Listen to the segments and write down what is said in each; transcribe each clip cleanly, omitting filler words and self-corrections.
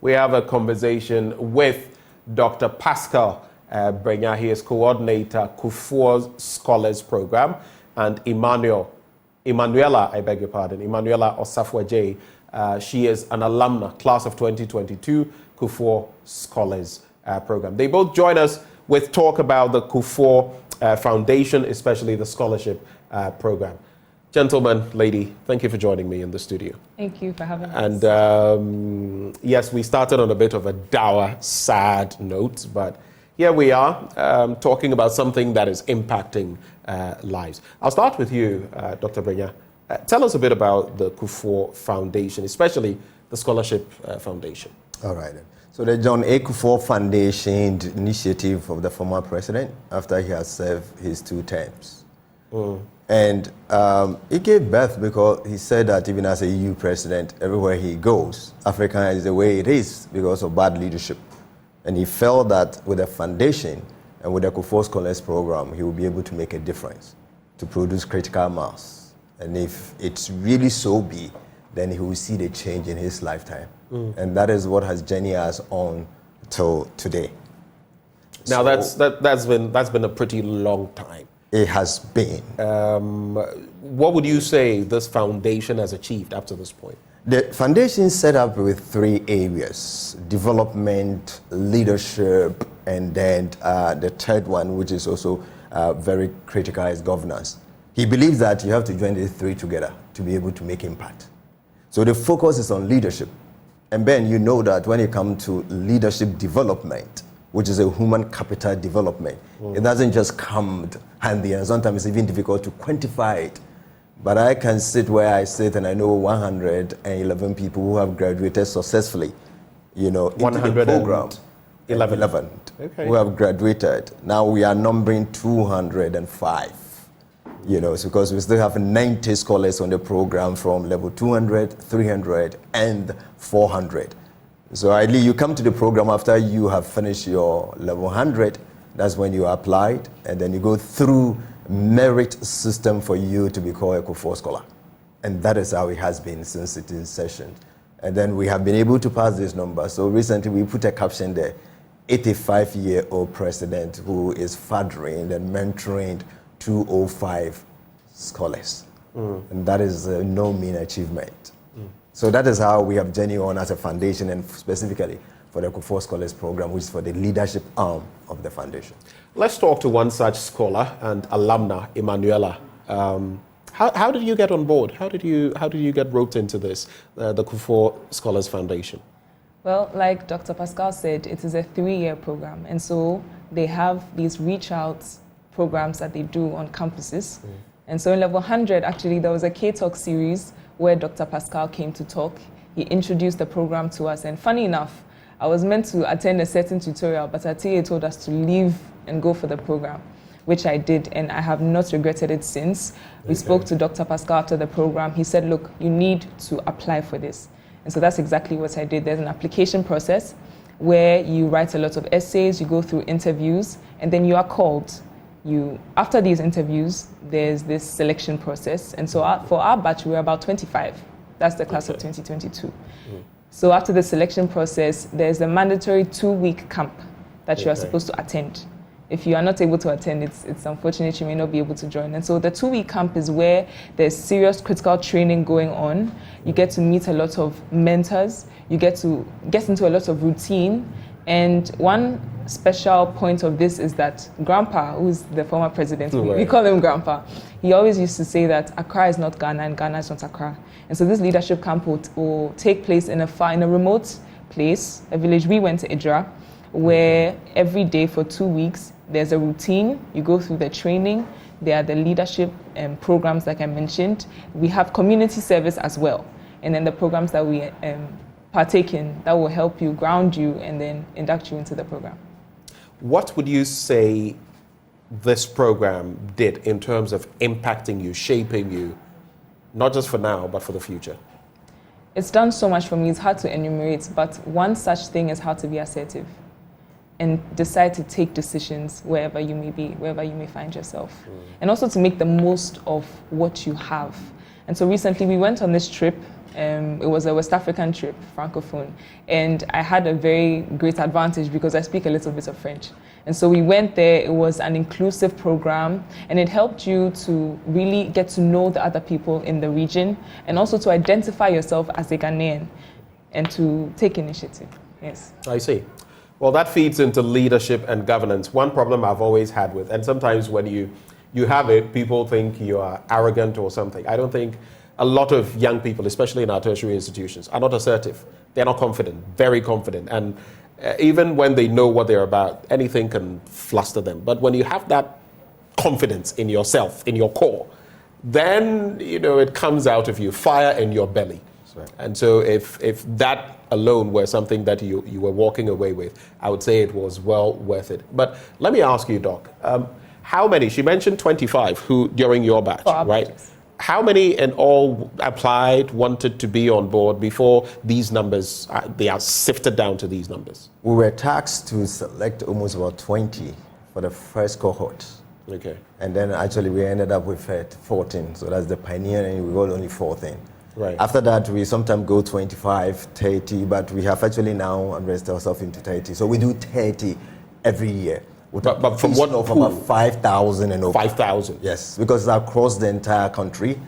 we have a conversation with Dr. Pascal Brenya. He is coordinator, Kufuor Scholars Program, and Emanuela, I beg your pardon, Emanuela Osafwaje. She is an alumna, class of 2022, Kufuor Scholars Program. They both join us with talk about the Kufuor Foundation, especially the scholarship program. Gentlemen, lady, thank you for joining me in the studio. Thank you for having us. And yes, we started on a bit of a dour, sad note, but here we are talking about something that is impacting lives. I'll start with you, Dr. Brenya. Tell us a bit about the Kufuor Foundation, especially the Scholarship Foundation. All right. So the John A. Kufuor Foundation initiative of the former president after he has served his 2 terms. And he gave birth because he said that even as a EU president, everywhere he goes, Africa is the way it is because of bad leadership. And he felt that with a foundation and with the Kufuor Scholars Program, he will be able to make a difference, to produce critical mass. And if it's really so be, then he will see the change in his lifetime. And that is what has journeyed us on till today. Now that's been a pretty long time. It has been. What would you say this foundation has achieved up to this point? The foundation is set up with 3 areas: development, leadership, and then the third one, which is also very critical, is governance. He believes that you have to join these 3 together to be able to make impact. So the focus is on leadership. And Ben, you know that when it comes to leadership development, which is a human capital development, it doesn't just come handy, and sometimes it's even difficult to quantify it. But I can sit where I sit and I know 111 people who have graduated successfully, into the program. 11. Okay. Who have graduated. Now we are numbering 205. It's because we still have 90 scholars on the program from level 200, 300, and 400. So ideally, you come to the program after you have finished your level 100. That's when you applied, and then you go through merit system for you to be called a Kufuor Scholar. And that is how it has been since its inception. And then we have been able to pass this number. So recently, we put a caption there, 85-year-old president who is fathering and mentoring 205 scholars. And that is no mean achievement. So that is how we have journeyed on as a foundation, and specifically for the Kufuor Scholars Program, which is for the leadership arm of the foundation. Let's talk to one such scholar and alumna, Emanuela. How did you get on board? How did you get roped into this, the Kufuor Scholars Foundation? Well, like Dr. Pascal said, it is a 3-year program. And so they have these reach out programs that they do on campuses. And so in level 100, actually, there was a K-Talk series where Dr. Pascal came to talk. He introduced the program to us. And funny enough, I was meant to attend a certain tutorial, but our TA told us to leave and go for the program, which I did, and I have not regretted it since. We spoke to Dr. Pascal after the program. He said, look, you need to apply for this. And so that's exactly what I did. There's an application process where you write a lot of essays, you go through interviews, and then you are called. After these interviews, there's this selection process. And so for our batch, we were about 25. That's the class of 2022. So after the selection process, there's a mandatory 2-week camp that you are supposed to attend. If you are not able to attend, it's unfortunate you may not be able to join. And so the 2-week camp is where there's serious critical training going on. You get to meet a lot of mentors. You get to get into a lot of routine. And one special point of this is that Grandpa, who's the former president, we call him Grandpa, he always used to say that Accra is not Ghana and Ghana is not Accra. And so this leadership camp will take place in a remote place, a village. We went to Idra, where every day for 2 weeks, there's a routine. You go through the training. There are the leadership programs, like I mentioned. We have community service as well. And then the programs that we partake in that will help you, ground you, and then induct you into the program. What would you say this program did in terms of impacting you, shaping you, not just for now, but for the future? It's done so much for me. It's hard to enumerate, but one such thing is how to be assertive and decide to take decisions wherever you may be, wherever you may find yourself. And also to make the most of what you have. And so recently we went on this trip It was a West African trip, Francophone. And I had a very great advantage because I speak a little bit of French. And so we went there. It was an inclusive program, and it helped you to really get to know the other people in the region and also to identify yourself as a Ghanaian and to take initiative. Yes. I see. Well, that feeds into leadership and governance. One problem I've always had with, and sometimes when you have it, people think you are arrogant or something. I don't think a lot of young people, especially in our tertiary institutions, are not assertive. They're not confident, very confident. And even when they know what they're about, anything can fluster them. But when you have that confidence in yourself, in your core, then, it comes out of you, fire in your belly. Right. And so if that alone were something that you were walking away with, I would say it was well worth it. But let me ask you, Doc, how many, she mentioned 25 who during your batch, right? Batches. How many in all applied, wanted to be on board before these numbers, they are sifted down to these numbers? We were tasked to select almost about 20 for the first cohort. Okay. And then actually we ended up with 14. So that's the pioneer, and we got only 14. Right. After that, we sometimes go 25, 30, but we have actually now invested ourselves into 30. So we do 30 every year. But from what of about 5,000 and over. 5,000? Yes, because it's across the entire country,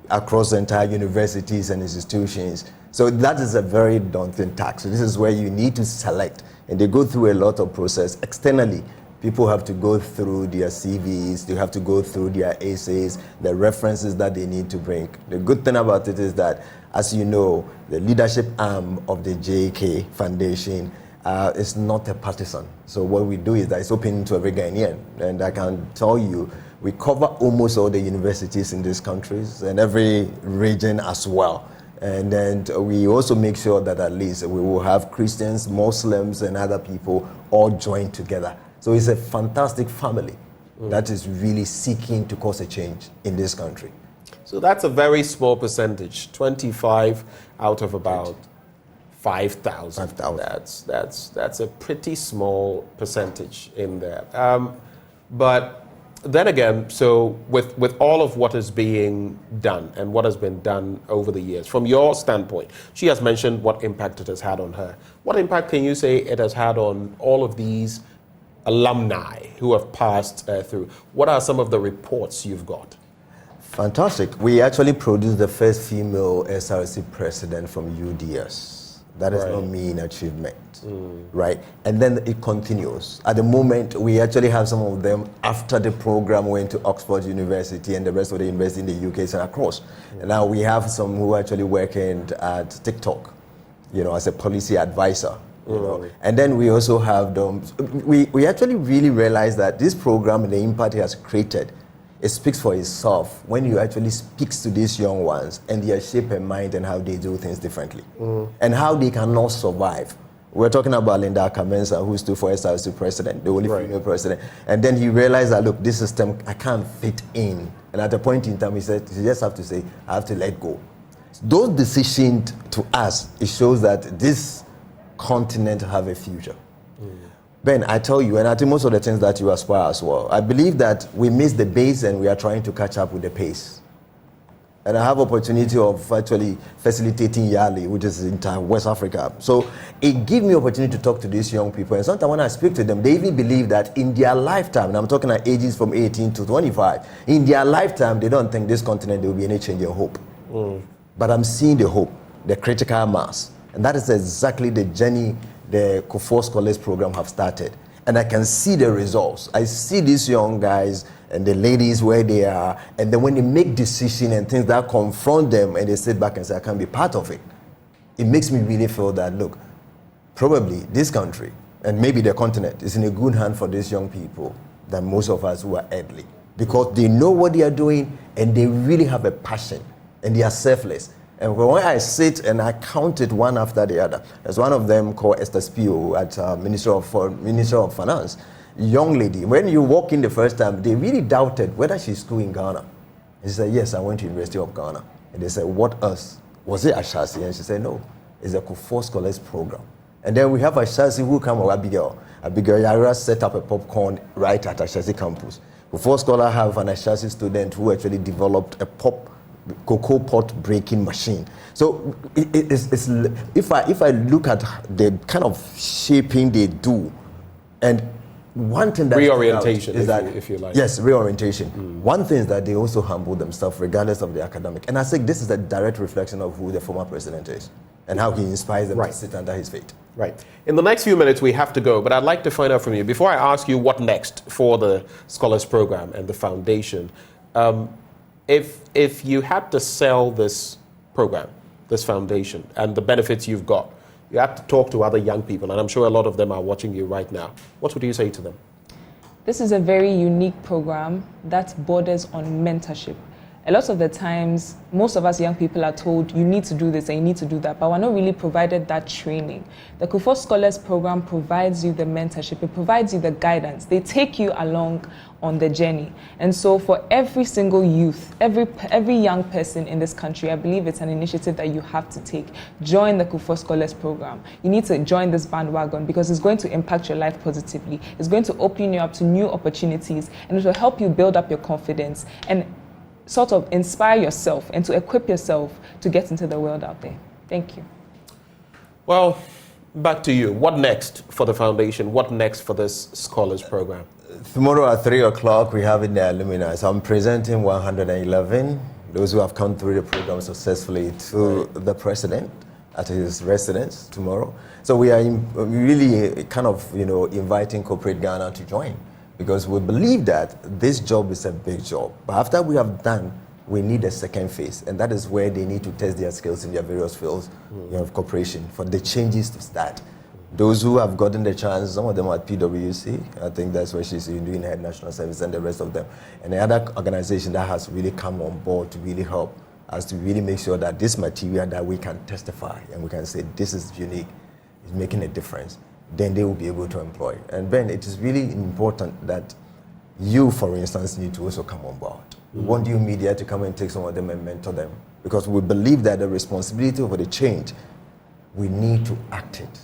across the entire universities and institutions. So that is a very daunting task. So this is where you need to select, and they go through a lot of process externally. People have to go through their CVs, they have to go through their essays, the references that they need to bring. The good thing about it is that, as you know, the leadership arm of the JK Foundation is not a partisan. So what we do is that it's open to every Ghanaian. And I can tell you, we cover almost all the universities in these countries and every region as well. And then we also make sure that at least we will have Christians, Muslims, and other people all joined together. So it's a fantastic family that is really seeking to cause a change in this country. So that's a very small percentage, 25 out of about 5,000. 5,000. That's a pretty small percentage in there. But then again, so with all of what is being done and what has been done over the years, from your standpoint, she has mentioned what impact it has had on her. What impact can you say it has had on all of these alumni who have passed through? What are some of the reports you've got? Fantastic. We actually produced the first female SRC president from UDS. That is not mean achievement, right? And then it continues. At the moment, we actually have some of them after the program went to Oxford University and the rest of the university in the UK and across. And now we have some who are actually working at TikTok, as a policy advisor. And then we also have them. We actually really realize that this program and the impact it has created, it speaks for itself when you actually speaks to these young ones and their shape and mind and how they do things differently and how they cannot survive. We're talking about Linda Kamensa, who stood for SRC president, the only female president. And then he realized that, look, this system, I can't fit in. And at a point in time, he said, you just have to say, I have to let go. Those decisions to us, it shows that this continent have a future. Ben, I tell you, and I think most of the things that you aspire as well, I believe that we missed the base and we are trying to catch up with the pace. And I have opportunity of actually facilitating YALI, which is in West Africa. So it gives me opportunity to talk to these young people. And sometimes when I speak to them, they even believe that in their lifetime, and I'm talking at ages from 18 to 25, in their lifetime, they don't think this continent there will be any change in hope. But I'm seeing the hope, the critical mass. And that is exactly the journey the Kufuor Scholars Program have started. And I can see the results. I see these young guys and the ladies where they are, and then when they make decisions and things that confront them and they sit back and say, I can't be part of it, it makes me really feel that, look, probably this country and maybe the continent is in a good hand for these young people than most of us who are elderly, because they know what they are doing and they really have a passion and they are selfless. And when I sit and I count it one after the other, there's one of them called Esther Spio at Minister of Finance, young lady. When you walk in the first time, they really doubted whether she's school in Ghana. And she said, yes, I went to University of Ghana. And they said, what else? Was it Ashasi? And she said, no, it's a Kufuor Scholars Program. And then we have Ashasi who come with Abigail. Abigail Yara set up a popcorn right at Ashasi campus. Kufuor Scholars have an Ashasi student who actually developed a pop cocoa pot breaking machine. So if I look at the kind of shaping they do, and one thing that reorientation is that, if you like. Yes, reorientation. One thing is that they also humble themselves regardless of the academic. And I think this is a direct reflection of who the former president is and how he inspires them to sit under his feet. Right. In the next few minutes, we have to go, but I'd like to find out from you, before I ask you what next for the Scholars Program and the foundation, if you had to sell this program, this foundation, and the benefits you've got, you have to talk to other young people, and I'm sure a lot of them are watching you right now. What would you say to them? This is a very unique program that borders on mentorship. A lot of the times, most of us young people are told, you need to do this and you need to do that, but we're not really provided that training. The Kufuor Scholars Program provides you the mentorship, it provides you the guidance. They take you along on the journey. And so for every single youth, every young person in this country, I believe it's an initiative that you have to take. Join the Kufuor Scholars Program. You need to join this bandwagon because it's going to impact your life positively. It's going to open you up to new opportunities, and it will help you build up your confidence and sort of inspire yourself and to equip yourself to get into the world out there. Thank you. Well, back to you. What next for the foundation? What next for this Scholars Program? Tomorrow at 3 o'clock, we have in the Alumni. So I'm presenting 111, those who have come through the program successfully, to the president at his residence tomorrow. So we are really kind of, inviting corporate Ghana to join, because we believe that this job is a big job. But after we have done, we need a second phase, and that is where they need to test their skills in their various fields of cooperation for the changes to start. Those who have gotten the chance, some of them are at PwC, I think that's where she's doing her national service, and the rest of them. And the other organization that has really come on board to really help us to really make sure that this material that we can testify and we can say this is unique, is making a difference, then they will be able to employ. And Ben, it is really important that you, for instance, need to also come on board. We want you media to come and take some of them and mentor them, because we believe that the responsibility for the change, we need to act it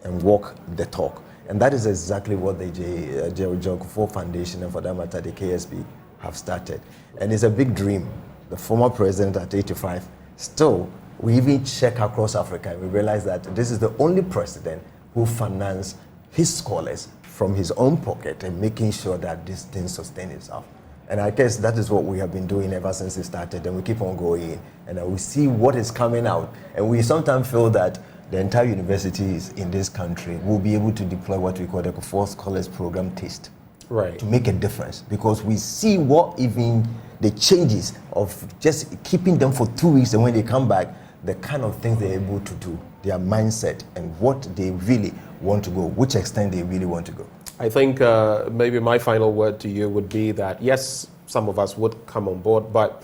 and walk the talk. And that is exactly what the Kufuor Foundation, and for that matter, the KSB, have started. And it's a big dream. The former president at 85, still, we even check across Africa and we realize that this is the only president who financed his scholars from his own pocket and making sure that this thing sustains itself. And I guess that is what we have been doing ever since it started, and we keep on going, and we see what is coming out. And we sometimes feel that the entire universities in this country will be able to deploy what we call the Kufuor Scholars Program taste, to make a difference, because we see what even the changes of just keeping them for 2 weeks, and when they come back, the kind of things they're able to do, their mindset, and what they really want to go, which extent they really want to go. I think maybe my final word to you would be that, yes, some of us would come on board, but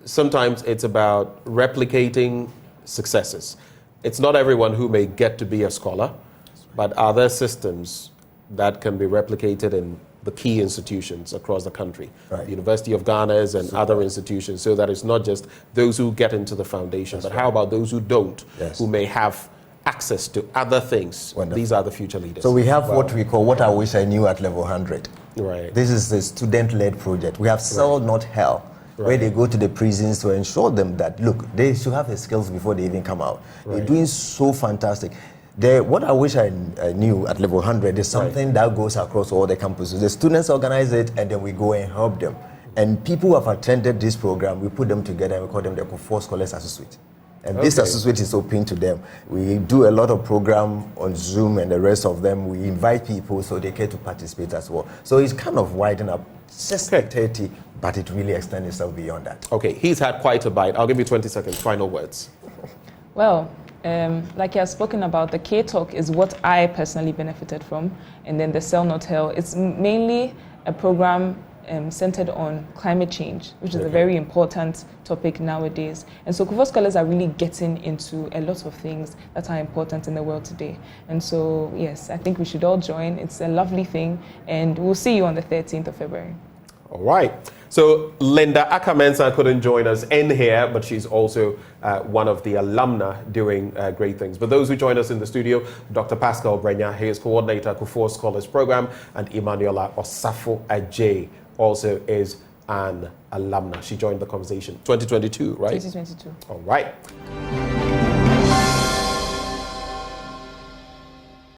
sometimes it's about replicating successes. It's not everyone who may get to be a scholar, but are there systems that can be replicated in the key institutions across the country, the University of Ghana's and other institutions, so that it's not just those who get into the foundation, but how about those who don't, who may have access to other things? Wonderful. These are the future leaders. So we have what we call What I Wish I Knew at Level 100. This is a student-led project. We have Cell Not Hell, where they go to the prisons to ensure them that, look, they should have the skills before they even come out. They're doing so fantastic. What I wish I knew at Level 100 is something that goes across all the campuses. The students organize it, and then we go and help them. And people who have attended this program, we put them together and we call them the Kufuor Scholars Associate. And this associate is open to them. We do a lot of program on Zoom and the rest of them. We invite people so they get to participate as well. So it's kind of widen up, just 30, but it really extends itself beyond that. Okay, he's had quite a bite. I'll give you 20 seconds, final words. Well, like I've spoken about, the K-Talk is what I personally benefited from. And then the Cell Not Hell, it's mainly a program centered on climate change, which is a very important topic nowadays. And so Kufuor Scholars are really getting into a lot of things that are important in the world today. And so, yes, I think we should all join. It's a lovely thing. And we'll see you on the 13th of February. All right. So Linda Akamensa couldn't join us in here, but she's also one of the alumni doing great things. But those who joined us in the studio, Dr. Pascal Brenya, he is coordinator, Kufuor Scholars Program, and Emanuela Osafo Ajay also is an alumna. She joined the conversation. 2022, right? 2022. All right.